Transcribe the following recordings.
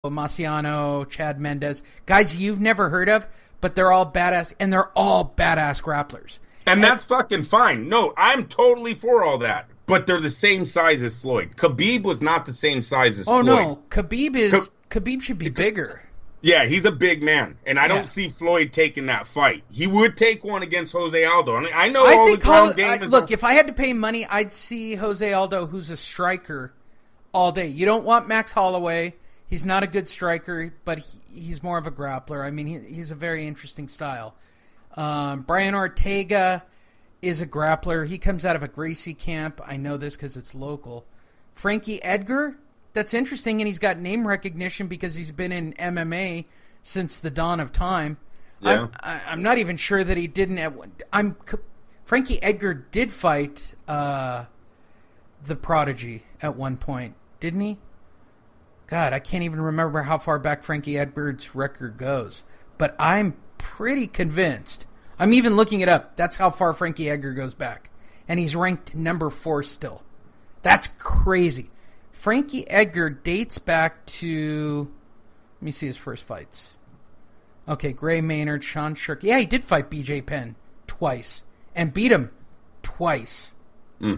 Marciano, Chad Mendez, guys you've never heard of, but they're all badass, and they're all badass grapplers. And that's fucking fine. No, I'm totally for all that. But they're the same size as Floyd. Khabib was not the same size as Floyd. Oh, no. Khabib should be bigger. Yeah, he's a big man. And I don't see Floyd taking that fight. He would take one against Jose Aldo. I know all the ground game is... Look, if I had to pay money, I'd see Jose Aldo, who's a striker, all day. You don't want Max Holloway. He's not a good striker, but he's more of a grappler. I mean, he's a very interesting style. Brian Ortega is a grappler. He comes out of a Gracie camp. I know this because it's local. Frankie Edgar, that's interesting, and he's got name recognition because he's been in MMA since the dawn of time. Yeah. I'm not even sure that he didn't. Frankie Edgar did fight the Prodigy at one point, didn't he? God, I can't even remember how far back Frankie Edgar's record goes, but I'm pretty convinced. I'm even looking it up. That's how far Frankie Edgar goes back. And he's ranked number 4 still. That's crazy. Frankie Edgar dates back to... Let me see his first fights. Okay, Gray Maynard, Sean Shirk. Yeah, he did fight BJ Penn twice. And beat him twice. Yeah,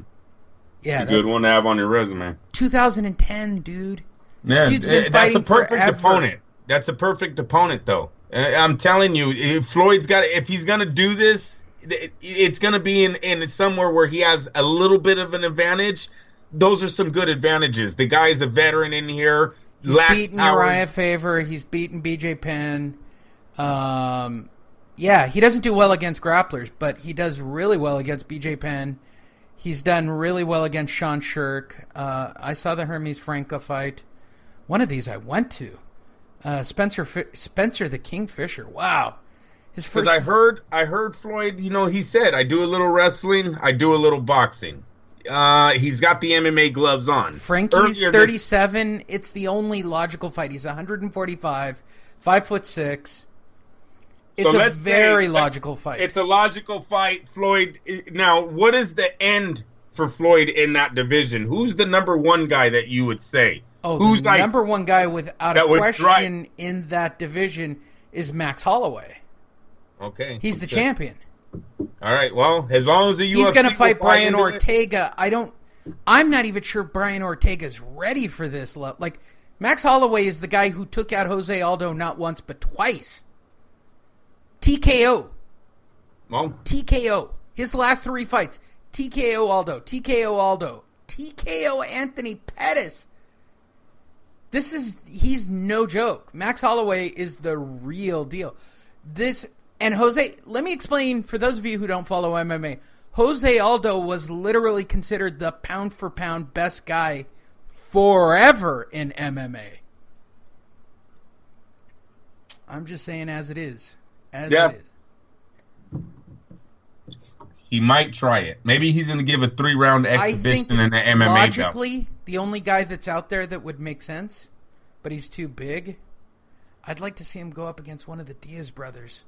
it's a good one to have on your resume. 2010, dude. Yeah, that's a perfect opponent. That's a perfect opponent, though. I'm telling you, if he's gonna do this, it's gonna be in somewhere where he has a little bit of an advantage. Those are some good advantages. The guy's a veteran in here. He's beaten Uriah Faber. He's beaten BJ Penn. Yeah, he doesn't do well against grapplers, but he does really well against BJ Penn. He's done really well against Sean Shirk. I saw the Hermes Franco fight. One of these I went to. Spencer the Kingfisher. Wow. Because I heard Floyd, he said, I do a little wrestling, I do a little boxing. He's got the MMA gloves on. Frankie's 37. It's the only logical fight. He's 145, 5'6". It's a very logical fight. It's a logical fight. Floyd, now, what is the end for Floyd in that division? Who's the number one guy that you would say? Oh, who's the number one guy without a question in that division is Max Holloway. Okay. He's the champion. All right, well, as long as the UFC... He's going to fight Brian Ortega. I'm not even sure Brian Ortega's ready for this. Like, Max Holloway is the guy who took out Jose Aldo not once but twice. TKO. Well, TKO. His last 3 fights. TKO Aldo. TKO Aldo. TKO Anthony Pettis. He's no joke. Max Holloway is the real deal. And Jose, let me explain for those of you who don't follow MMA. Jose Aldo was literally considered the pound for pound best guy forever in MMA. I'm just saying as it is. It is. He might try it. Maybe he's going to give a 3-round exhibition in an MMA logically, the only guy that's out there that would make sense, but he's too big. I'd like to see him go up against one of the Diaz brothers.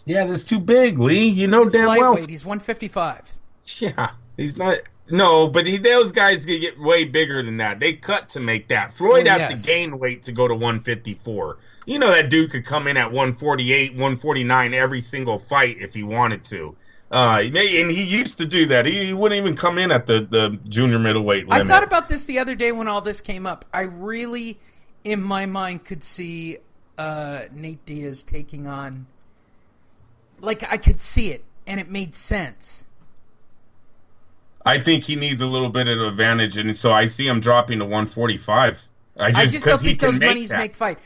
Yeah, that's too big, Lee. He's damn well. He's 155. Yeah, he's not. No, but those guys can get way bigger than that. They cut to make that. Floyd has to gain weight to go to 154. That dude could come in at 148, 149 every single fight if he wanted to. And he used to do that. He wouldn't even come in at the junior middleweight limit. I thought about this the other day when all this came up. I really, in my mind, could see Nate Diaz taking on... Like, I could see it, and it made sense. I think he needs a little bit of advantage, and so I see him dropping to 145. I just don't think those monies make fight.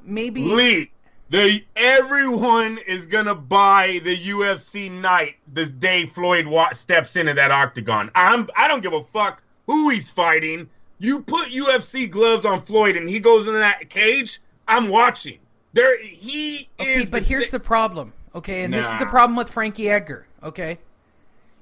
Maybe... Lee, everyone is going to buy the UFC night this day Floyd steps into that octagon. I don't give a fuck who he's fighting. You put UFC gloves on Floyd, and he goes into that cage, I'm watching. But here's the problem. Okay, and this is the problem with Frankie Edgar, okay?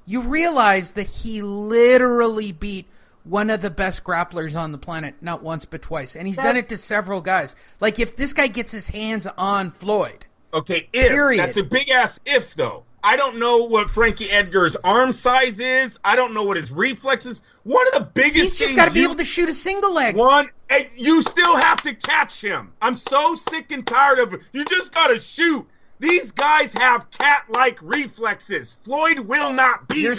You realize that he literally beat one of the best grapplers on the planet, not once but twice. And he's done it to several guys. Like, if this guy gets his hands on Floyd... Okay, that's a big-ass if, though. I don't know what Frankie Edgar's arm size is. I don't know what his reflexes. One of the biggest He's just got to be able to shoot a single leg. And you still have to catch him. I'm so sick and tired of it. You just got to shoot. These guys have cat-like reflexes. Floyd will not be there.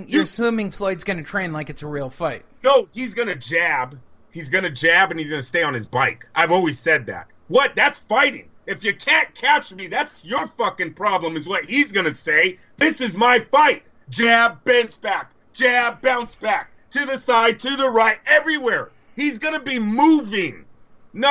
You're assuming Floyd's going to train like it's a real fight. No, he's going to jab. He's going to jab, and he's going to stay on his bike. I've always said that. What? That's fighting. If you can't catch me, that's your fucking problem, is what he's going to say. This is my fight. Jab, bounce back. Jab, bounce back. To the side, to the right, everywhere. He's going to be moving. No.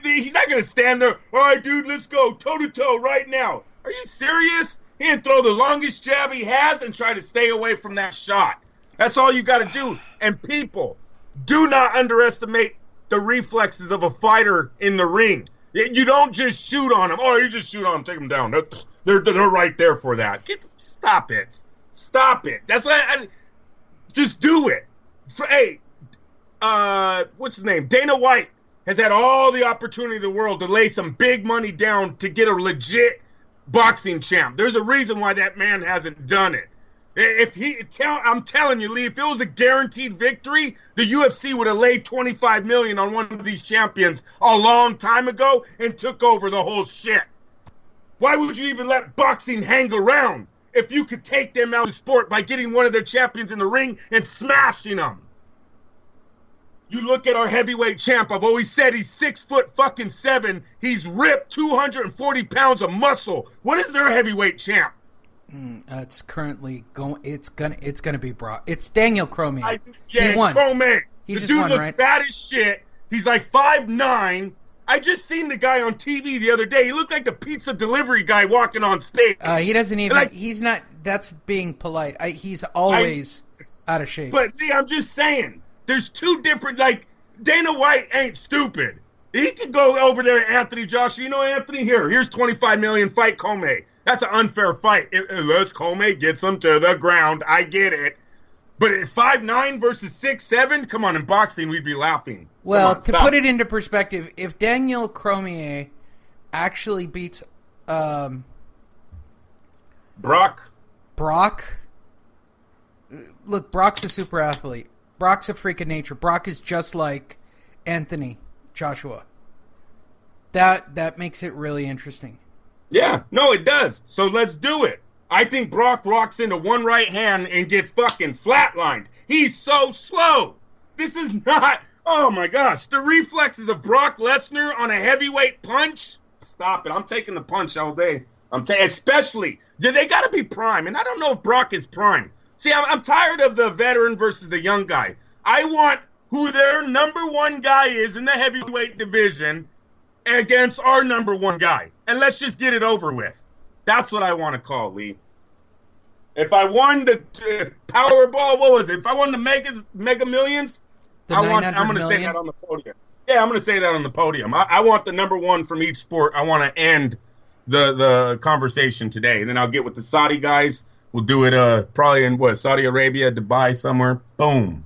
He's not going to stand there. All right, dude, let's go toe-to-toe right now. Are you serious? He can throw the longest jab he has and try to stay away from that shot. That's all you got to do. And people, do not underestimate the reflexes of a fighter in the ring. You don't just shoot on him. Oh, you just shoot on him, take him down. They're right there for that. Stop it. Stop it. That's why just do it. Hey, what's his name? Dana White has had all the opportunity in the world to lay some big money down to get a legit boxing champ. There's a reason why that man hasn't done it. I'm telling you, Lee, if it was a guaranteed victory, the UFC would have laid $25 million on one of these champions a long time ago and took over the whole shit. Why would you even let boxing hang around if you could take them out of the sport by getting one of their champions in the ring and smashing them? You look at our heavyweight champ. I've always said he's 6'7". He's ripped 240 pounds of muscle. What is their heavyweight champ? It's currently going. It's gonna be Brock. It's Daniel Cormier. He won. Cormier. The dude won, looks right? fat as shit. He's like 5'9". I just seen the guy on TV the other day. He looked like the pizza delivery guy walking on stage. He doesn't even. He's not. That's being polite. He's always out of shape. But see, I'm just saying. There's two different, Dana White ain't stupid. He could go over there to Anthony Joshua. You know, Anthony, here's $25 million, fight Cormier. That's an unfair fight. Let's Cormier gets him to the ground. I get it. But at 5'9" versus 6'7", come on, in boxing, we'd be laughing. Well, to put it into perspective, if Daniel Cormier actually beats Brock, look, Brock's a super athlete. Brock's a freak of nature. Brock is just like Anthony Joshua. That makes it really interesting. Yeah, no, it does. So let's do it. I think Brock rocks into one right hand and gets fucking flatlined. He's so slow. This is not... Oh, my gosh. The reflexes of Brock Lesnar on a heavyweight punch? Stop it. I'm taking the punch all day. Especially... They got to be prime, and I don't know if Brock is prime. See, I'm tired of the veteran versus the young guy. I want who their number one guy is in the heavyweight division against our number one guy. And let's just get it over with. That's what I want to call, Lee. If I won the Powerball, what was it? If I won the Mega Millions, I'm going to say that on the podium. Yeah, I'm going to say that on the podium. I want the number one from each sport. I want to end the conversation today. And then I'll get with the Saudi guys. We'll do it probably in, Saudi Arabia, Dubai, somewhere. Boom.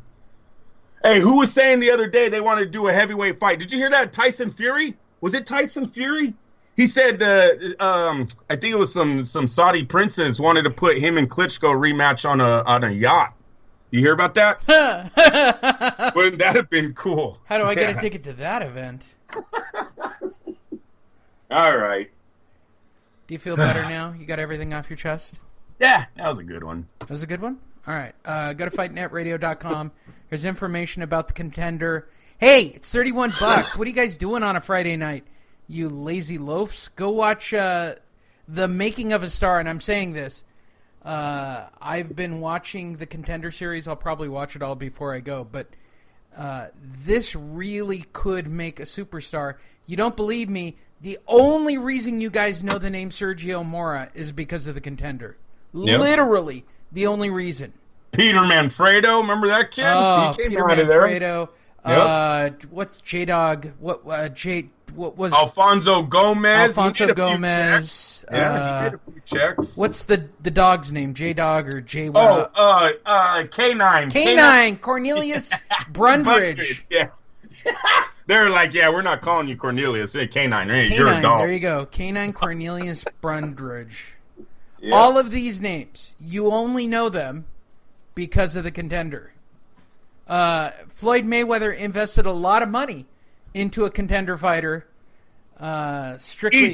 Hey, who was saying the other day they wanted to do a heavyweight fight? Did you hear that? Tyson Fury? Was it Tyson Fury? He said, I think it was some Saudi princes wanted to put him and Klitschko rematch on a yacht. You hear about that? Wouldn't that have been cool? How do I get a ticket to that event? All right. Do you feel better now? You got everything off your chest? Yeah, that was a good one. That was a good one? All right. Go to fightnetradio.com. There's information about the Contender. Hey, it's $31. What are you guys doing on a Friday night, you lazy loafs? Go watch The Making of a Star, and I'm saying this. I've been watching the Contender series. I'll probably watch it all before I go, but this really could make a superstar. You don't believe me? The only reason you guys know the name Sergio Mora is because of the Contender. Yep. Literally, the only reason. Peter Manfredo, remember that kid? Oh, he came Peter out Manfredo. Of there. Yep. What's J-Dog? What was Alfonso Gomez? Alfonso Gomez. Yeah, he did a few checks. What's the dog's name? J-Dog or J? K9. K9. Cornelius Brundridge. Yeah. They're like, yeah, we're not calling you Cornelius. Hey, K9. You're a dog. There you go. K9 Cornelius Brundridge. Yeah. All of these names, you only know them because of the Contender. Floyd Mayweather invested a lot of money into a Contender fighter, strictly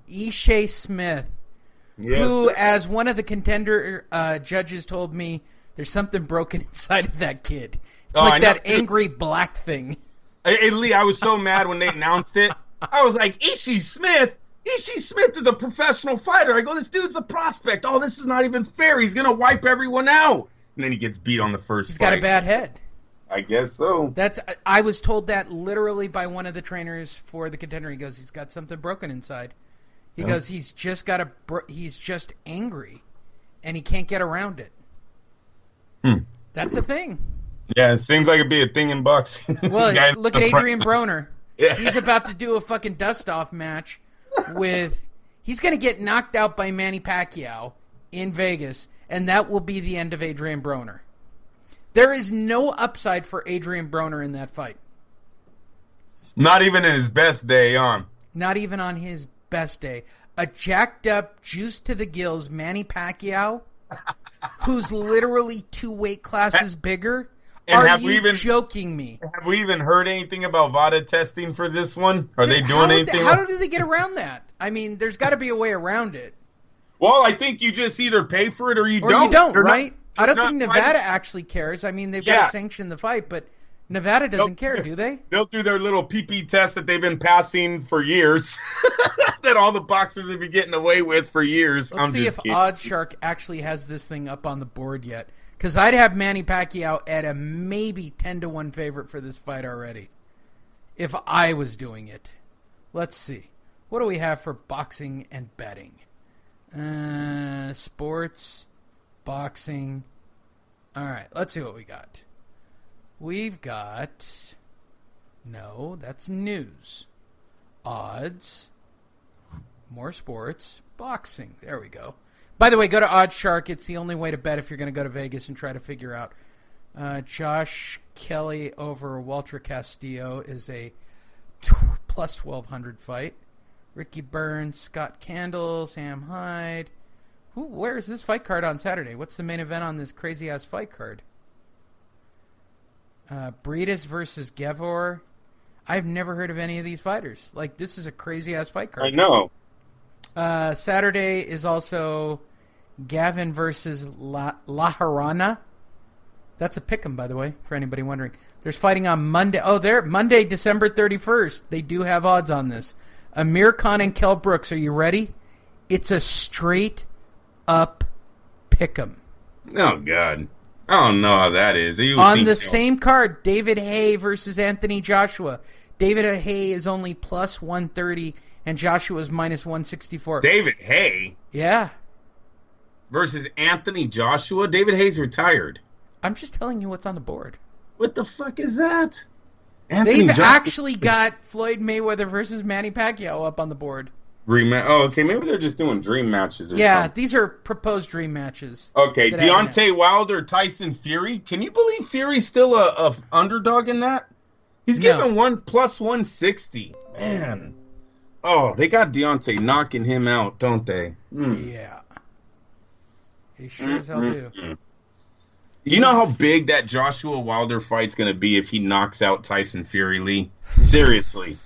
Ishii Smith, who, as one of the Contender judges told me, there's something broken inside of that kid. It's like that angry black thing. Hey, Lee, I was so mad when they announced it. I was like, Ishii Smith? Ishii Smith is a professional fighter. I go, this dude's a prospect. Oh, this is not even fair. He's going to wipe everyone out. And then he gets beat on the first fight. He's got a bad head. I guess so. I was told that literally by one of the trainers for the Contender. He goes, he's got something broken inside. He goes, he's just angry, and he can't get around it. That's a thing. Yeah, it seems like it'd be a thing in boxing. Well, look at Adrian Broner. Yeah. He's about to do a fucking dust-off match he's going to get knocked out by Manny Pacquiao in Vegas, and that will be the end of Adrian Broner. There is no upside for Adrian Broner in that fight. Not even in his best day, Not even on his best day. A jacked up, juiced to the gills Manny Pacquiao, who's literally 2 weight classes bigger. And Are you joking me? Have we even heard anything about VADA testing for this one? Are they doing anything? How do they get around that? I mean, there's got to be a way around it. Well, I think you just either pay for it or you don't. Or you don't, right? I don't think Nevada actually cares. I mean, they've got to sanction the fight, but Nevada doesn't care, do they? They'll do their little PP test that they've been passing for years, that all the boxers have been getting away with for years. Let's see if OddsShark actually has this thing up on the board yet. Because I'd have Manny Pacquiao at a maybe 10-1 favorite for this fight already. If I was doing it. Let's see. What do we have for boxing and betting? Sports, boxing. All right, let's see what we got. We've got... No, that's news. Odds. More sports. Boxing. There we go. By the way, go to OddsShark. It's the only way to bet if you're going to go to Vegas and try to figure out. Josh Kelly over Walter Castillo is a plus 1,200 fight. Ricky Burns, Scott Candle, Sam Hyde. Where is this fight card on Saturday? What's the main event on this crazy-ass fight card? Breedis versus Gevor. I've never heard of any of these fighters. Like, this is a crazy-ass fight card. I know. Saturday is also Gavin versus La Harana. That's a pick'em, by the way, for anybody wondering. There's fighting on Monday. Oh, Monday, December 31st. They do have odds on this. Amir Khan and Kell Brooks. Are you ready? It's a straight-up pick'em. Oh, God. I don't know how that is. On the same card, David Haye versus Anthony Joshua. David Haye is only plus 130, and Joshua's minus 164. David Haye? Yeah. Versus Anthony Joshua? David Haye's retired. I'm just telling you what's on the board. What the fuck is that? They've actually got Floyd Mayweather versus Manny Pacquiao up on the board. Okay. Maybe they're just doing dream matches or something. These are proposed dream matches. Okay, Deontay Wilder, Tyson Fury. Can you believe Fury's still a underdog in that? He's given one plus 160. Man. Oh, they got Deontay knocking him out, don't they? Yeah. He sure as hell do. You know how big that Joshua Wilder fight's going to be if he knocks out Tyson Fury, Lee? Seriously.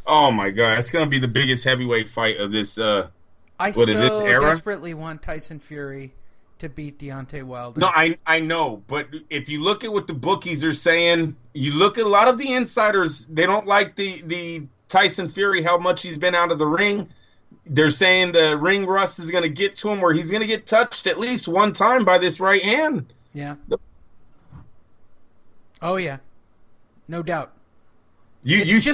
Oh, my God. It's going to be the biggest heavyweight fight of this, this era. Desperately want Tyson Fury to beat Deontay Wilder. No, I know. But if you look at what the bookies are saying, you look at a lot of the insiders, they don't like the Tyson Fury, how much he's been out of the ring. They're saying the ring rust is going to get to him where he's going to get touched at least one time by this right hand. Yeah. Oh, yeah. No doubt. It's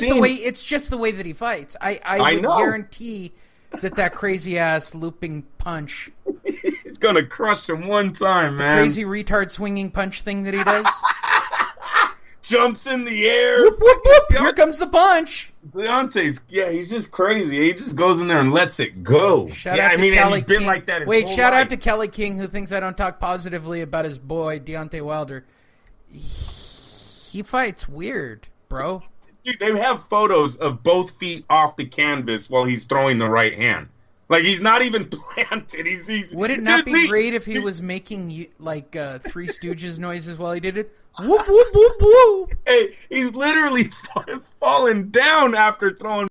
just the way that he fights. I would guarantee that crazy ass looping punch. He's going to crush him one time, man. Crazy retard swinging punch thing that he does. Jumps in the air. Whoop, whoop, whoop. Here comes the punch. Deontay's, he's just crazy. He just goes in there and lets it go. Shout out to Kelly he's been King. like that his whole life. Shout out to Kelly King, who thinks I don't talk positively about his boy, Deontay Wilder. He fights weird, bro. Dude, they have photos of both feet off the canvas while he's throwing the right hand. Like, he's not even planted. Would it not be great if he was making, like, Three Stooges noises while he did it? Whoop, whoop, whoop, whoop. Hey, he's literally falling down after throwing